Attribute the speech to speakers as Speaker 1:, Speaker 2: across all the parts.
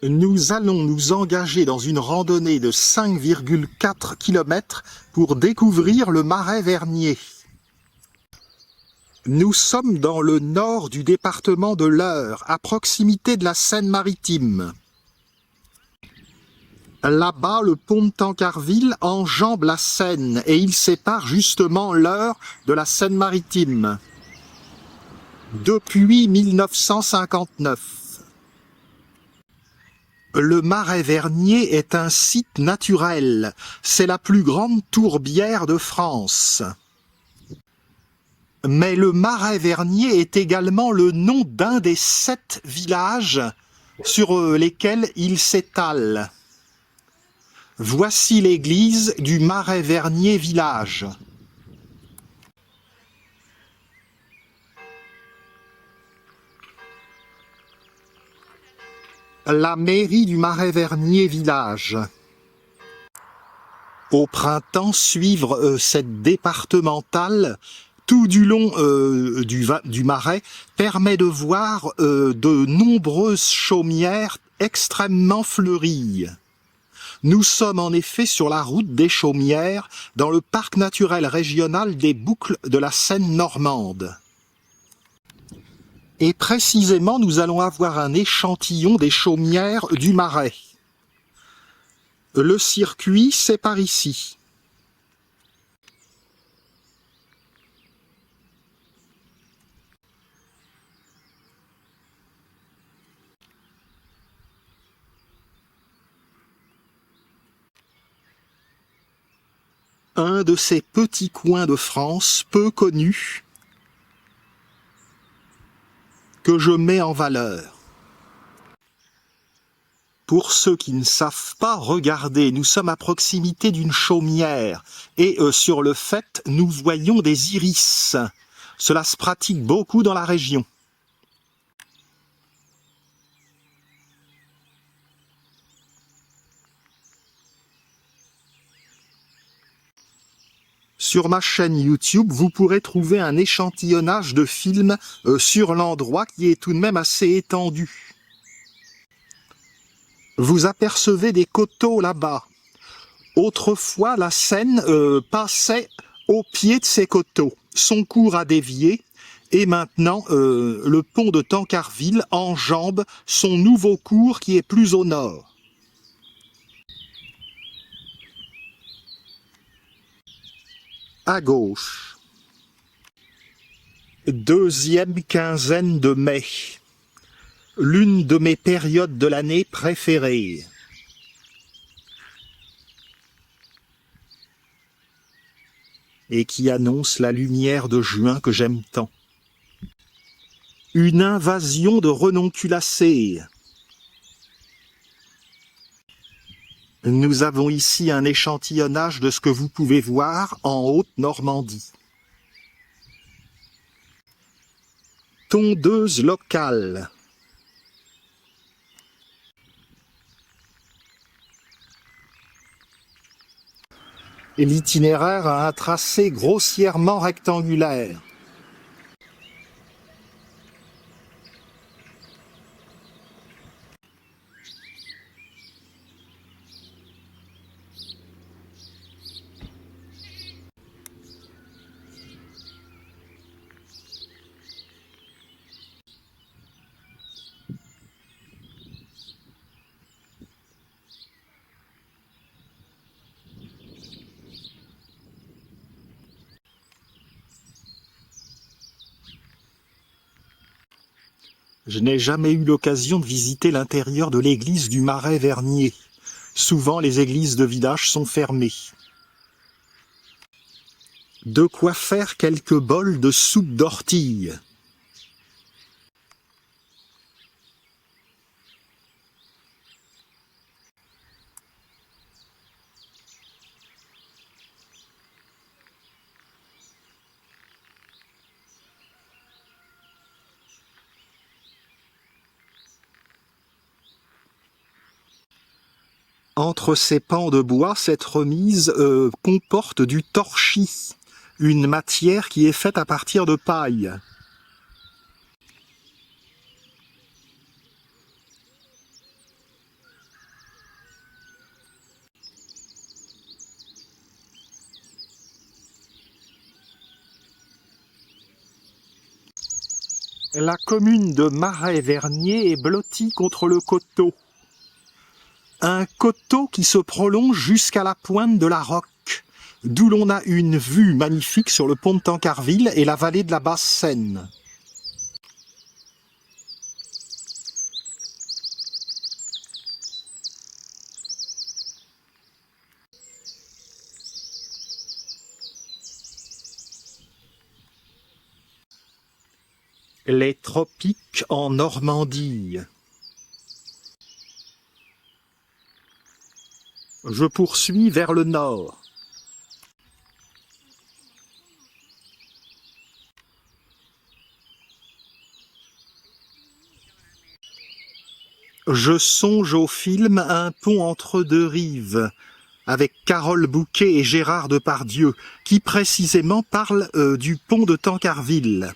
Speaker 1: Nous allons nous engager dans une randonnée de 5,4 km pour découvrir le Marais Vernier. Nous sommes dans le nord du département de l'Eure, à proximité de la Seine-Maritime. Là-bas, le pont de Tancarville enjambe la Seine et il sépare justement l'Eure de la Seine-Maritime. Depuis 1959. Le Marais Vernier est un site naturel. C'est la plus grande tourbière de France. Mais le Marais Vernier est également le nom d'un des 7 villages sur lesquels il s'étale. Voici l'église du Marais Vernier village. La mairie du Marais Vernier village. Au printemps, suivre cette départementale tout du long du Marais permet de voir de nombreuses chaumières extrêmement fleuries. Nous sommes en effet sur la route des Chaumières, dans le parc naturel régional des Boucles de la Seine normande. Et précisément, nous allons avoir un échantillon des chaumières du Marais. Le circuit, c'est par ici. Un de ces petits coins de France peu connus que je mets en valeur. Pour ceux qui ne savent pas, regardez, nous sommes à proximité d'une chaumière et sur le fait, nous voyons des iris. Cela se pratique beaucoup dans la région. Sur ma chaîne YouTube, vous pourrez trouver un échantillonnage de films sur l'endroit qui est tout de même assez étendu. Vous apercevez des coteaux là-bas. Autrefois, la Seine passait au pied de ces coteaux. Son cours a dévié et maintenant, le pont de Tancarville enjambe son nouveau cours qui est plus au nord. À gauche. Deuxième quinzaine de mai. L'une de mes périodes de l'année préférées. Et qui annonce la lumière de juin que j'aime tant. Une invasion de renonculacées. Nous avons ici un échantillonnage de ce que vous pouvez voir en Haute-Normandie. Tondeuse locale. L'itinéraire a un tracé grossièrement rectangulaire. Je n'ai jamais eu l'occasion de visiter l'intérieur de l'église du Marais Vernier. Souvent, les églises de village sont fermées. De quoi faire quelques bols de soupe d'ortie. Entre ces pans de bois, cette remise comporte du torchis, une matière qui est faite à partir de paille. La commune de Marais-Vernier est blottie contre le coteau. Un coteau qui se prolonge jusqu'à la pointe de la Roque, d'où l'on a une vue magnifique sur le pont de Tancarville et la vallée de la Basse-Seine. Les tropiques en Normandie. Je poursuis vers le nord. Je songe au film Un pont entre deux rives, avec Carole Bouquet et Gérard Depardieu, qui précisément parle du pont de Tancarville.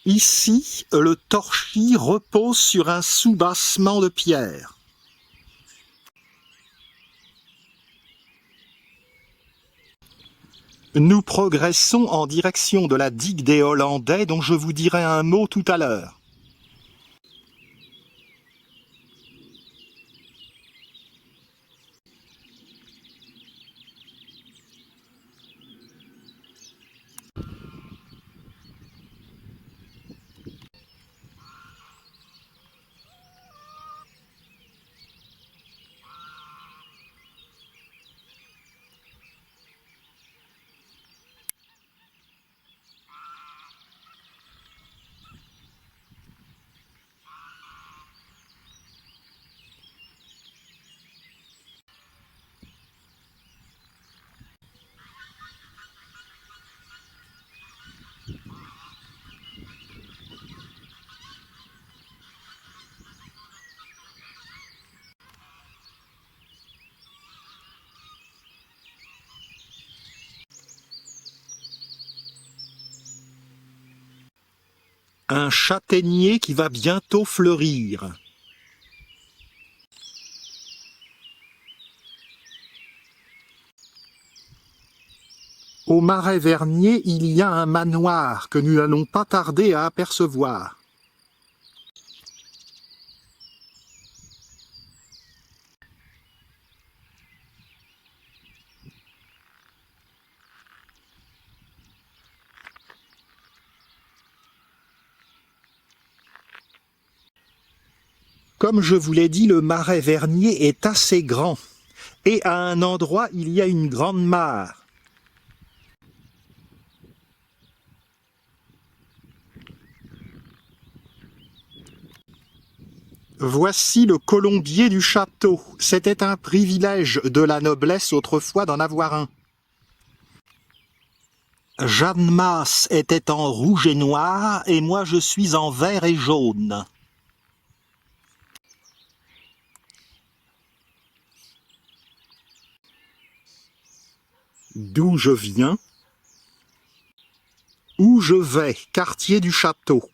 Speaker 1: Ici, le torchis repose sur un soubassement de pierre. Nous progressons en direction de la digue des Hollandais dont je vous dirai un mot tout à l'heure. Un châtaignier qui va bientôt fleurir. Au Marais-Vernier, il y a un manoir que nous n'allons pas tarder à apercevoir. Comme je vous l'ai dit, le Marais-Vernier est assez grand. Et à un endroit, il y a une grande mare. Voici le colombier du château. C'était un privilège de la noblesse autrefois d'en avoir un. Jeanne Masse était en rouge et noir, et moi je suis en vert et jaune. D'où je viens, où je vais, quartier du château.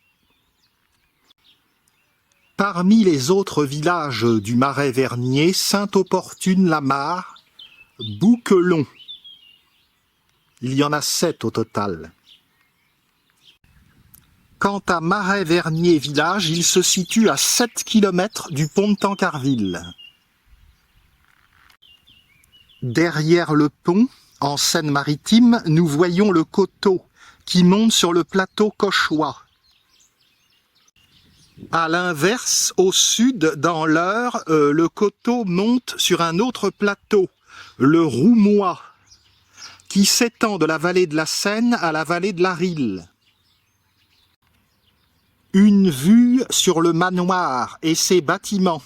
Speaker 1: Parmi les autres villages du Marais-Vernier, Sainte-Opportune-la-Mare, Bouquelon. Il y en a 7 au total. Quant à Marais-Vernier village, il se situe à 7 km du pont de Tancarville. Derrière le pont, en Seine-Maritime, nous voyons le coteau qui monte sur le plateau Cauchois. À l'inverse, au sud, dans l'Eure, le coteau monte sur un autre plateau, le Roumois, qui s'étend de la vallée de la Seine à la vallée de la Rille. Une vue sur le manoir et ses bâtiments.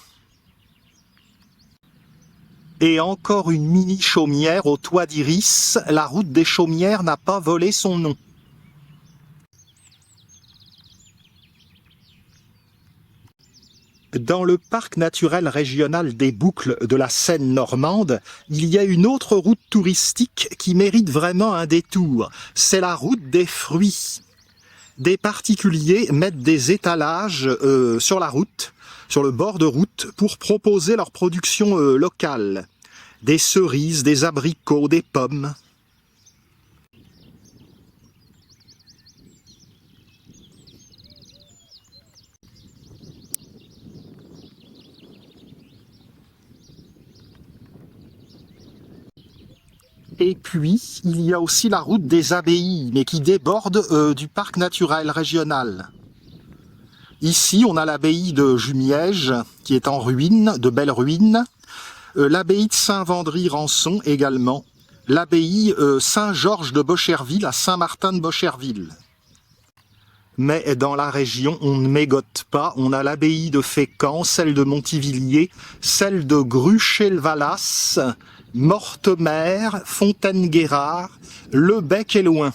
Speaker 1: Et encore une mini-chaumière au toit d'iris, la route des chaumières n'a pas volé son nom. Dans le parc naturel régional des Boucles de la Seine normande, il y a une autre route touristique qui mérite vraiment un détour. C'est la route des fruits. Des particuliers mettent des étalages sur la route, sur le bord de route, pour proposer leur production locale. des cerises, des abricots, des pommes. Et puis, il y a aussi la route des abbayes, mais qui déborde du parc naturel régional. Ici, on a l'abbaye de Jumièges, qui est en ruine, de belles ruines. L'abbaye de Saint-Vendry-Rançon également. L'abbaye Saint-Georges de Bocherville à Saint-Martin de Bocherville. Mais dans la région, on ne mégote pas. On a l'abbaye de Fécamp, celle de Montivilliers, celle de Gruchet-le-Valas, Mortemer, Fontaine-Guérard, Le Bec et Loin.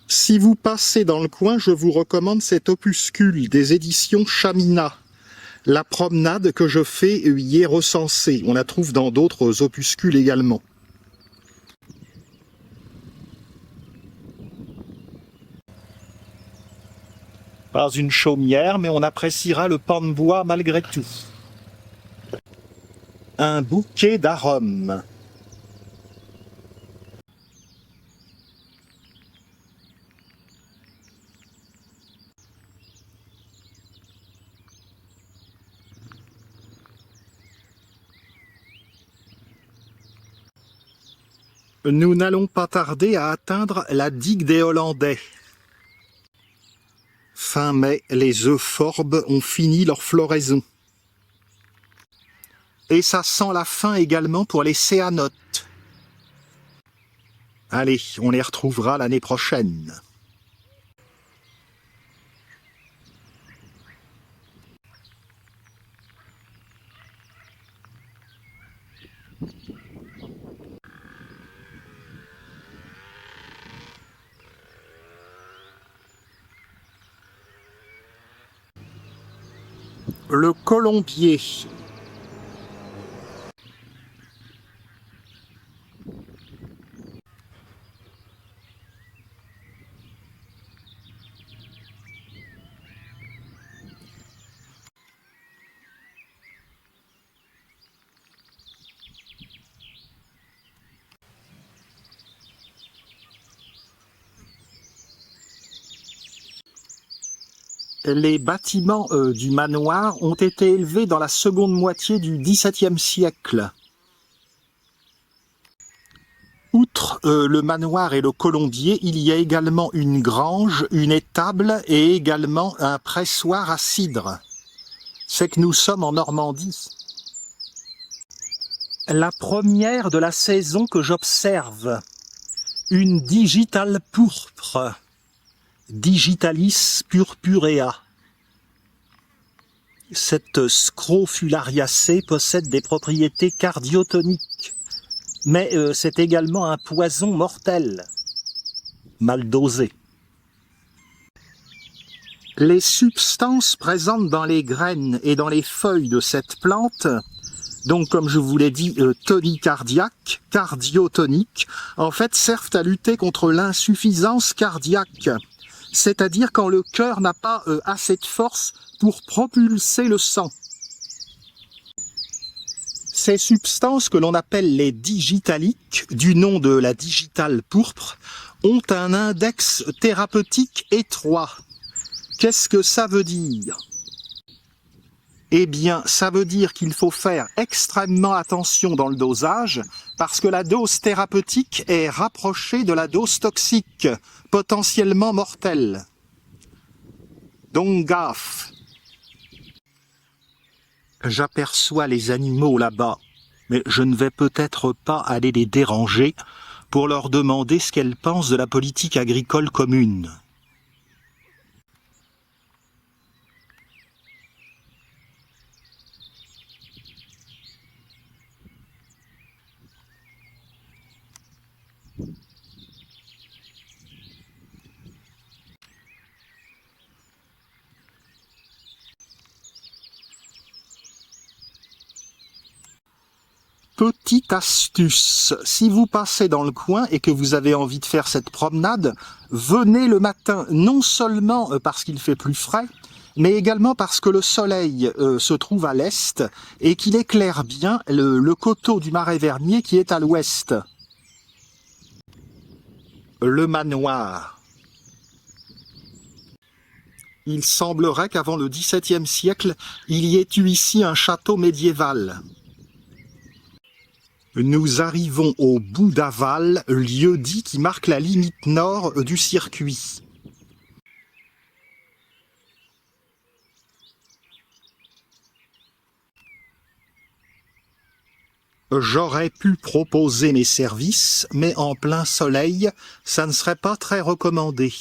Speaker 1: Si vous passez dans le coin, je vous recommande cet opuscule des éditions Chamina. La promenade que je fais y est recensée. On la trouve dans d'autres opuscules également. Pas une chaumière, mais on appréciera le pan de bois malgré tout. Un bouquet d'arômes. Nous n'allons pas tarder à atteindre la digue des Hollandais. Fin mai, les euphorbes ont fini leur floraison. Et ça sent la fin également pour les céanotes. Allez, on les retrouvera l'année prochaine. Le colombier. Les bâtiments du manoir ont été élevés dans la seconde moitié du XVIIe siècle. Outre le manoir et le colombier, il y a également une grange, une étable et également un pressoir à cidre. C'est que nous sommes en Normandie. La première de la saison que j'observe, une digitale pourpre. Digitalis purpurea. Cette Scrofulariacée possède des propriétés cardiotoniques, mais c'est également un poison mortel, mal dosé. Les substances présentes dans les graines et dans les feuilles de cette plante, donc comme je vous l'ai dit, tonicardiaque, cardiotonique, en fait servent à lutter contre l'insuffisance cardiaque. C'est-à-dire quand le cœur n'a pas assez de force pour propulser le sang. Ces substances que l'on appelle les digitaliques, du nom de la digitale pourpre, ont un index thérapeutique étroit. Qu'est-ce que ça veut dire ? Eh bien, ça veut dire qu'il faut faire extrêmement attention dans le dosage, parce que la dose thérapeutique est rapprochée de la dose toxique, potentiellement mortelle. Donc gaffe. J'aperçois les animaux là-bas, mais je ne vais peut-être pas aller les déranger pour leur demander ce qu'elles pensent de la politique agricole commune. petite astuce, si vous passez dans le coin et que vous avez envie de faire cette promenade, venez le matin, non seulement parce qu'il fait plus frais, mais également parce que le soleil se trouve à l'est et qu'il éclaire bien le coteau du Marais Vernier qui est à l'ouest. Le manoir. Il semblerait qu'avant le XVIIe siècle, il y ait eu ici un château médiéval. Nous arrivons au bout d'Aval, lieu-dit qui marque la limite nord du circuit. J'aurais pu proposer mes services, mais en plein soleil, ça ne serait pas très recommandé.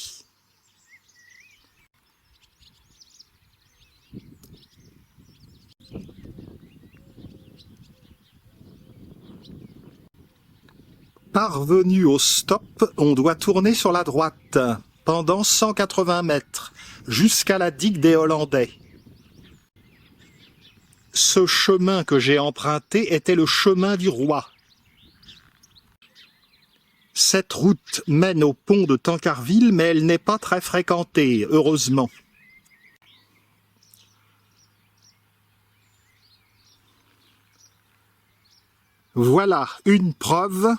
Speaker 1: Parvenu au stop, on doit tourner sur la droite, pendant 180 mètres, jusqu'à la digue des Hollandais. Ce chemin que j'ai emprunté était le chemin du roi. Cette route mène au pont de Tancarville, mais elle n'est pas très fréquentée, heureusement. Voilà une preuve.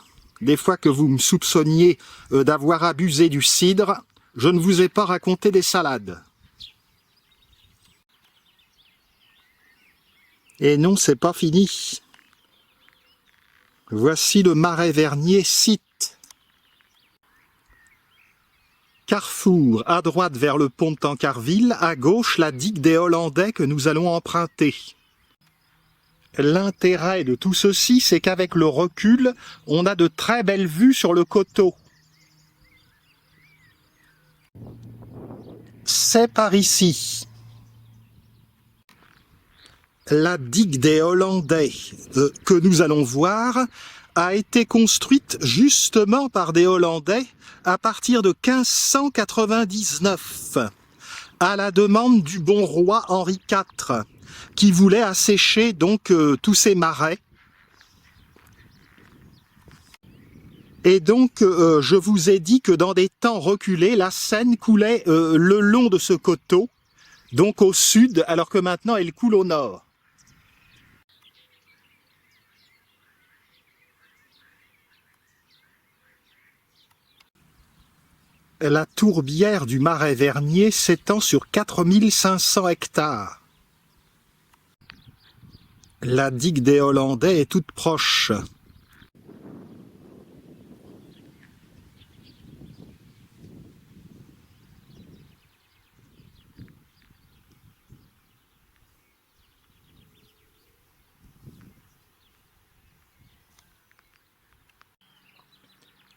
Speaker 1: Des fois que vous me soupçonniez d'avoir abusé du cidre, je ne vous ai pas raconté des salades. Et non, c'est pas fini. Voici le Marais Vernier site. Carrefour, à droite vers le pont de Tancarville, à gauche la digue des Hollandais que nous allons emprunter. L'intérêt de tout ceci, c'est qu'avec le recul, on a de très belles vues sur le coteau. C'est par ici. La digue des Hollandais que nous allons voir a été construite justement par des Hollandais à partir de 1599, à la demande du bon roi Henri IV, qui voulait assécher donc tous ces marais. Et donc, je vous ai dit que dans des temps reculés, la Seine coulait le long de ce coteau, donc au sud, alors que maintenant elle coule au nord. La tourbière du Marais Vernier s'étend sur 4500 hectares. La digue des Hollandais est toute proche.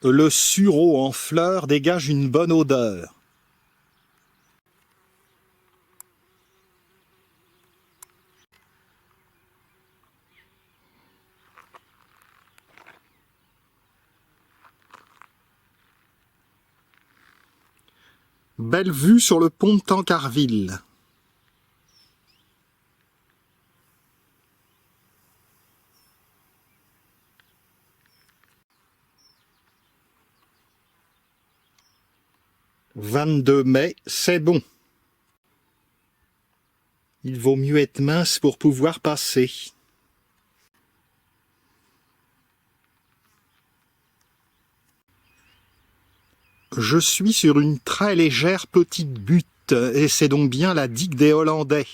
Speaker 1: Le sureau en fleurs dégage une bonne odeur. Belle vue sur le pont de Tancarville. « 22 mai, c'est bon. Il vaut mieux être mince pour pouvoir passer. » Je suis sur une très légère petite butte, et c'est donc bien la digue des Hollandais.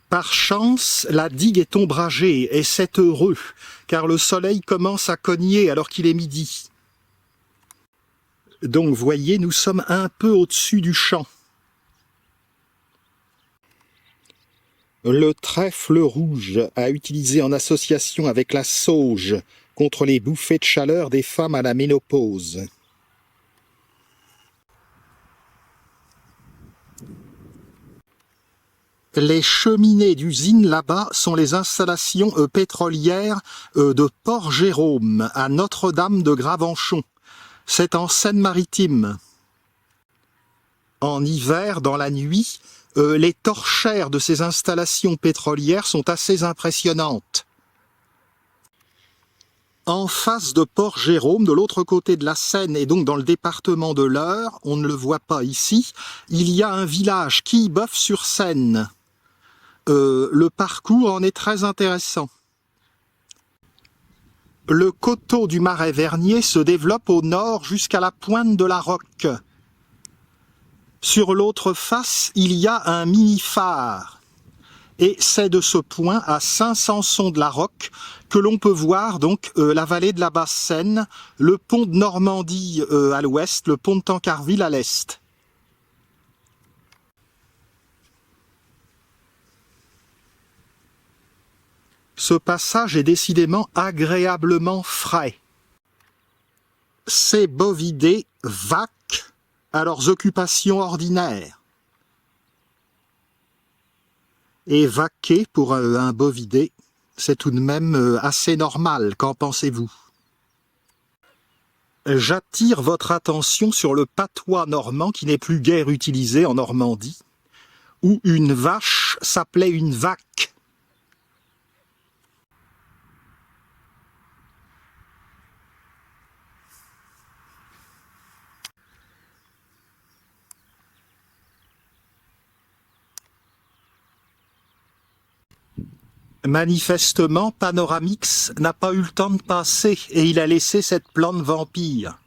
Speaker 1: Par chance, la digue est ombragée, et c'est heureux, car le soleil commence à cogner alors qu'il est midi. Donc, voyez, nous sommes un peu au-dessus du champ. Le trèfle rouge, à utiliser en association avec la sauge contre les bouffées de chaleur des femmes à la ménopause. Les cheminées d'usine là-bas sont les installations pétrolières de Port-Jérôme, à Notre-Dame de Gravenchon. C'est en Seine-Maritime. En hiver, dans la nuit, les torchères de ces installations pétrolières sont assez impressionnantes. En face de Port-Jérôme, de l'autre côté de la Seine et donc dans le département de l'Eure, on ne le voit pas ici, il y a un village, Quillebeuf-sur-Seine. Le parcours en est très intéressant. Le coteau du Marais Vernier se développe au nord jusqu'à la pointe de la Roque. Sur l'autre face, il y a un mini-phare. Et c'est de ce point, à Saint-Sanson-de-la-Roque, que l'on peut voir donc la vallée de la Basse-Seine, le pont de Normandie à l'ouest, le pont de Tancarville à l'est. Ce passage est décidément agréablement frais. Ces bovidés vaquent à leurs occupations ordinaires. Et vaquer pour un bovidé, c'est tout de même assez normal, qu'en pensez-vous? J'attire votre attention sur le patois normand qui n'est plus guère utilisé en Normandie, où une vache s'appelait une vaque. Manifestement, Panoramix n'a pas eu le temps de passer et il a laissé cette plante vampire.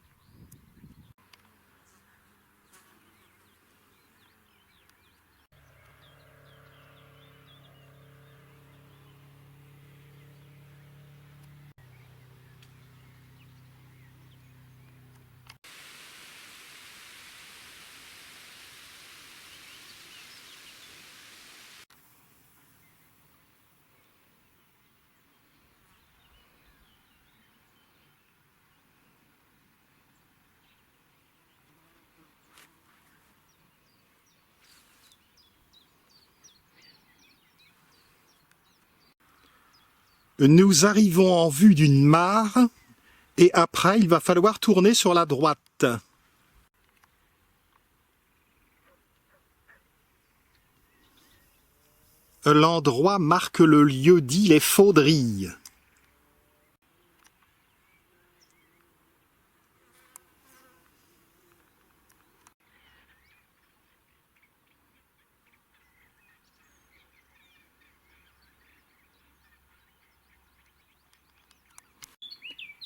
Speaker 1: Nous arrivons en vue d'une mare et après il va falloir tourner sur la droite. L'endroit marque le lieu dit les Faudrilles.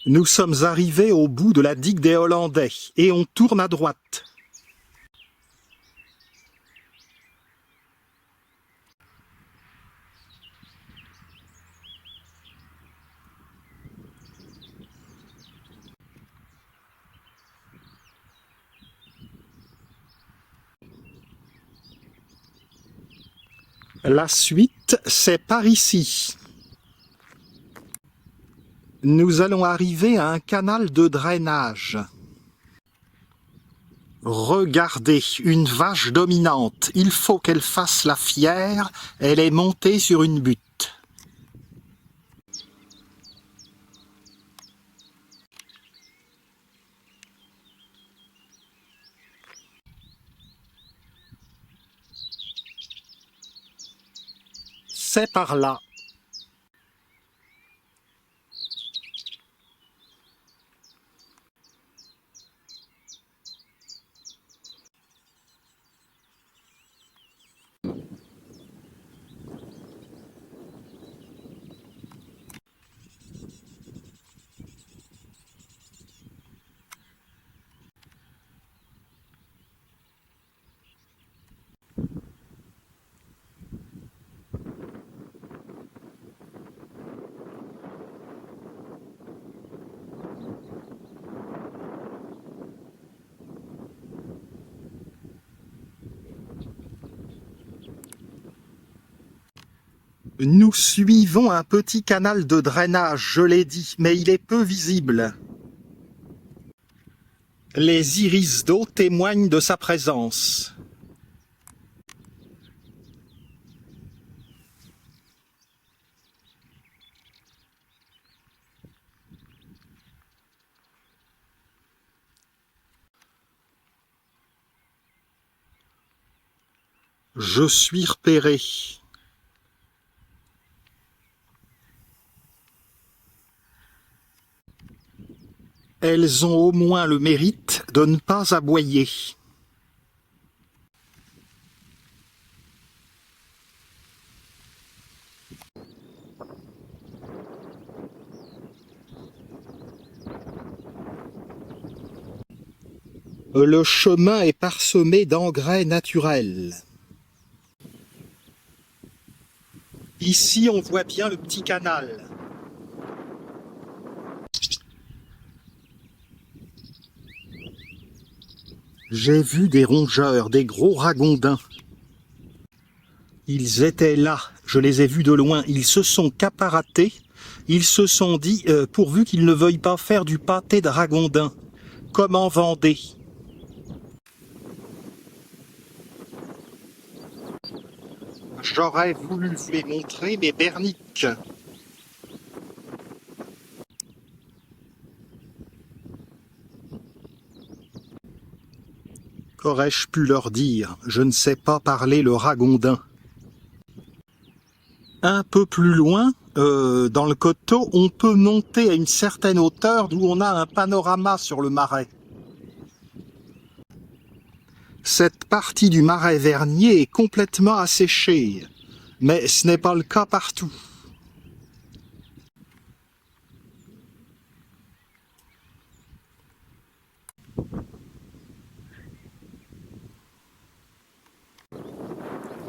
Speaker 1: Nous sommes arrivés au bout de la digue des Hollandais et on tourne à droite. La suite, c'est par ici. Nous allons arriver à un canal de drainage. Regardez, une vache dominante. Il faut qu'elle fasse la fière. Elle est montée sur une butte. C'est par là. Nous suivons un petit canal de drainage, je l'ai dit, mais il est peu visible. Les iris d'eau témoignent de sa présence. Je suis repéré. Elles ont au moins le mérite de ne pas aboyer. Le chemin est parsemé d'engrais naturels. Ici, on voit bien le petit canal. J'ai vu des rongeurs, des gros ragondins. Ils étaient là, je les ai vus de loin. Ils se sont caparatés. Ils se sont dit, pourvu qu'ils ne veuillent pas faire du pâté de ragondin, comme en Vendée. J'aurais voulu vous les montrer, mais bernique. Qu'aurais-je pu leur dire? Je ne sais pas parler le ragondin. Un peu plus loin, dans le coteau, on peut monter à une certaine hauteur d'où on a un panorama sur le marais. Cette partie du marais Vernier est complètement asséchée, mais ce n'est pas le cas partout.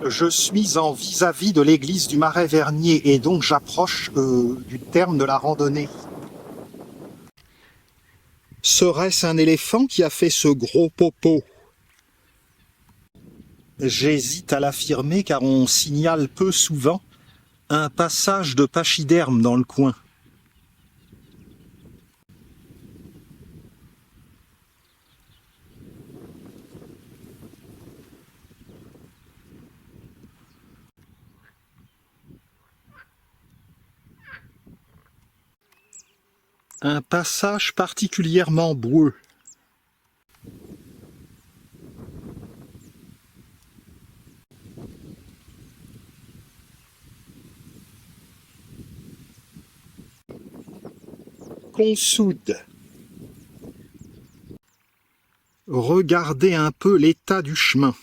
Speaker 1: Je suis en vis-à-vis de l'église du marais Vernier et donc j'approche du terme de la randonnée. Serait-ce un éléphant qui a fait ce gros popo? J'hésite à l'affirmer car on signale peu souvent un passage de pachyderme dans le coin. Un passage particulièrement boueux. Qu'on soude. Regardez un peu l'état du chemin.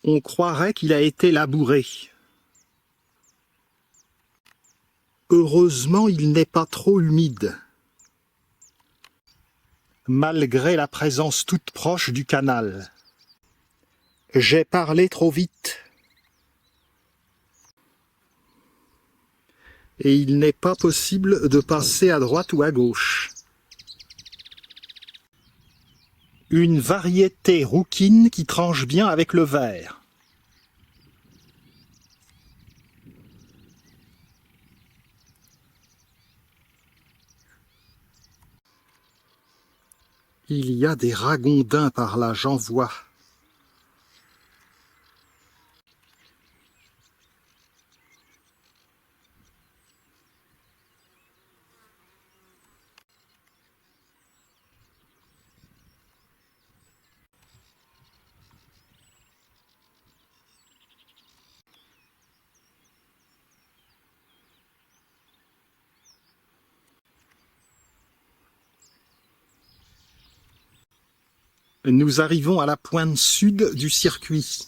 Speaker 1: On croirait qu'il a été labouré. Heureusement, il n'est pas trop humide, malgré la présence toute proche du canal. J'ai parlé trop vite. Et il n'est pas possible de passer à droite ou à gauche. Une variété rouquine qui tranche bien avec le vert. Il y a des ragondins par là, j'en vois. Nous arrivons à la pointe sud du circuit.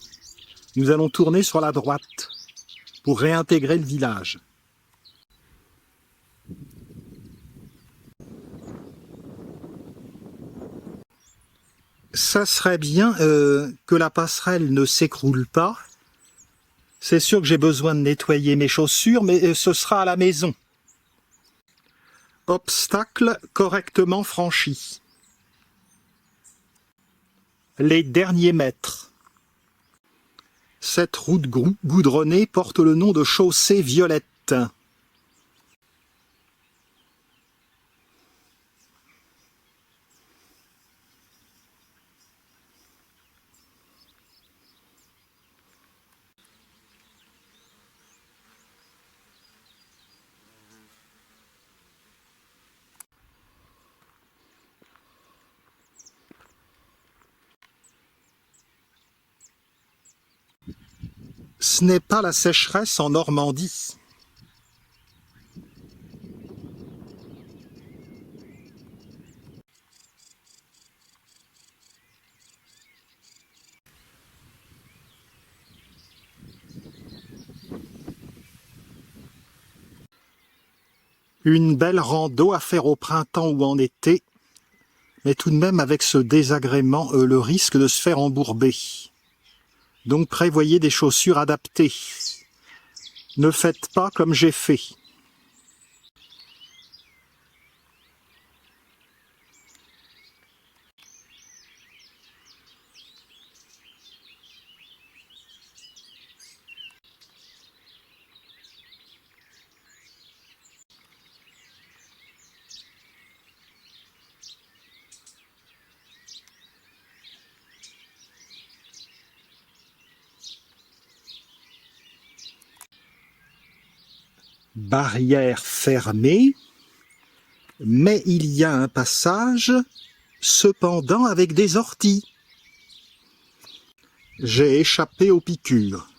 Speaker 1: Nous allons tourner sur la droite pour réintégrer le village. Ça serait bien que la passerelle ne s'écroule pas. C'est sûr que j'ai besoin de nettoyer mes chaussures, mais ce sera à la maison. Obstacle correctement franchi. Les derniers mètres. Cette route goudronnée porte le nom de chaussée Violette. Ce n'est pas la sécheresse en Normandie. Une belle rando à faire au printemps ou en été, mais tout de même avec ce désagrément, le risque de se faire embourber. Donc prévoyez des chaussures adaptées. Ne faites pas comme j'ai fait. Barrière fermée, mais il y a un passage, cependant avec des orties. J'ai échappé aux piqûres.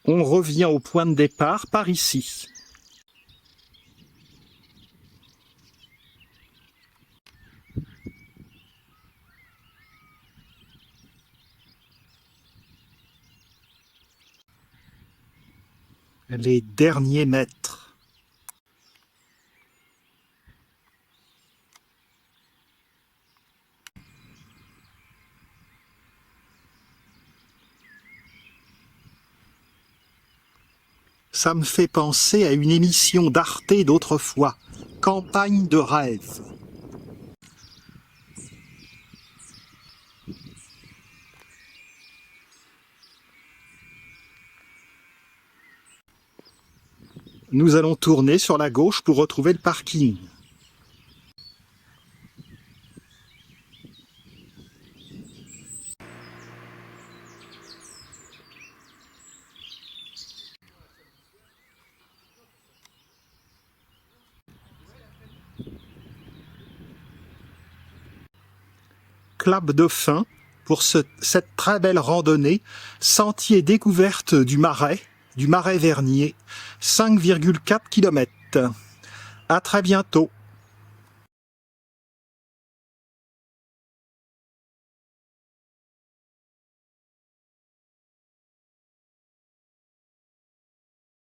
Speaker 1: On revient au point de départ par ici. Les derniers mètres. Ça me fait penser à une émission d'Arte d'autrefois, Campagne de rêve. Nous allons tourner sur la gauche pour retrouver le parking. Clap de fin pour cette très belle randonnée, sentier découverte du Marais Vernier, 5,4 km. À très bientôt.